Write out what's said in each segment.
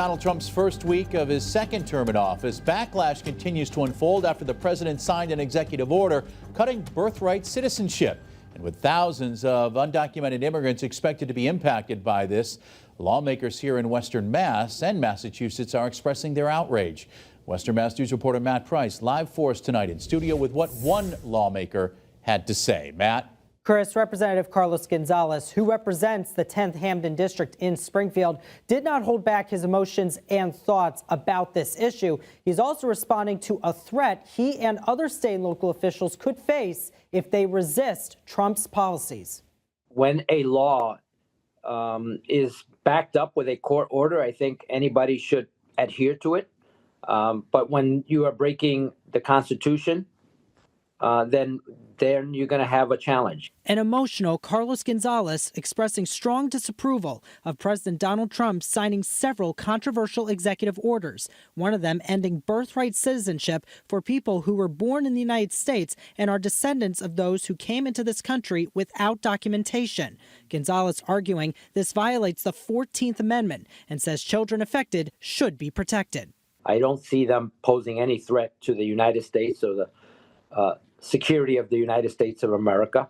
Donald Trump's first week of his second term in office, backlash continues to unfold after the president signed an executive order cutting birthright citizenship. And with thousands of undocumented immigrants expected to be impacted by this, lawmakers here in Western Mass and Massachusetts are expressing their outrage. Western Mass News reporter Matt Price live for us tonight in studio with what one lawmaker had to say. Matt? Chris, Representative Carlos Gonzalez, who represents the 10th Hamden District in Springfield, did not hold back his emotions and thoughts about this issue. He's also responding to a threat he and other state and local officials could face if they resist Trump's policies. When a law is backed up with a court order, I think anybody should adhere to it. But when you are breaking the Constitution, then you're going to have a challenge. An emotional Carlos Gonzalez expressing strong disapproval of President Donald Trump signing several controversial executive orders, one of them ending birthright citizenship for people who were born in the United States and are descendants of those who came into this country without documentation. Gonzalez arguing this violates the 14th Amendment and says children affected should be protected. I don't see them posing any threat to the United States or the security of the United States of America.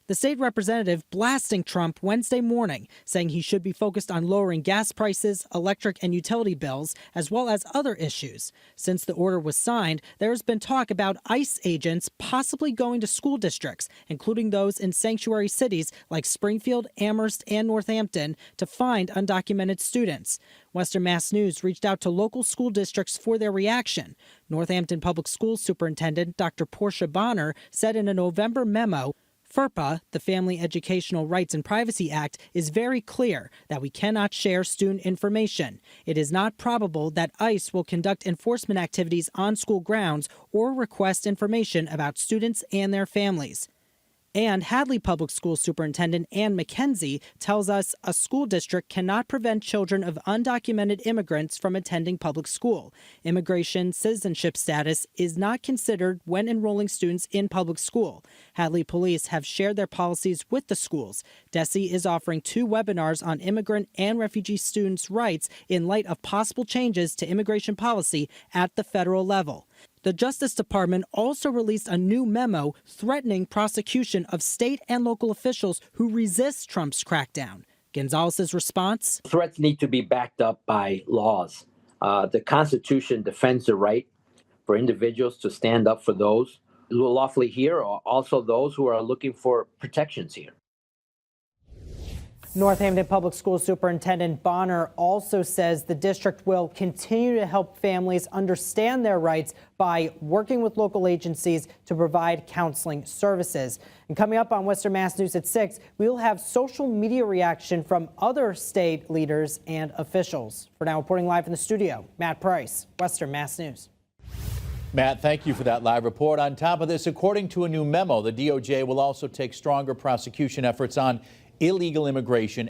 The state representative blasting Trump Wednesday morning, saying he should be focused on lowering gas prices, electric and utility bills, as well as other issues. Since the order was signed, there has been talk about ICE agents possibly going to school districts, including those in sanctuary cities like Springfield, Amherst, and Northampton, to find undocumented students. Western Mass News reached out to local school districts for their reaction. Northampton Public Schools Superintendent Dr. Portia Bonner said in a November memo, FERPA, the Family Educational Rights and Privacy Act, is very clear that we cannot share student information. It is not probable that ICE will conduct enforcement activities on school grounds or request information about students and their families. And Hadley Public School Superintendent Ann McKenzie tells us a school district cannot prevent children of undocumented immigrants from attending public school. Immigration citizenship status is not considered when enrolling students in public school. Hadley police have shared their policies with the schools. DESE is offering 2 webinars on immigrant and refugee students' rights in light of possible changes to immigration policy at the federal level. The Justice Department also released a new memo threatening prosecution of state and local officials who resist Trump's crackdown. Gonzalez's response? Threats need to be backed up by laws. The Constitution defends the right for individuals to stand up for those who are lawfully here, or also those who are looking for protections here. Northampton Public School Superintendent Bonner also says the district will continue to help families understand their rights by working with local agencies to provide counseling services. And coming up on Western Mass News at 6, we'll have social media reaction from other state leaders and officials. For now, reporting live in the studio, Matt Price, Western Mass News. Matt, thank you for that live report. On top of this, according to a new memo, the DOJ will also take stronger prosecution efforts on illegal immigration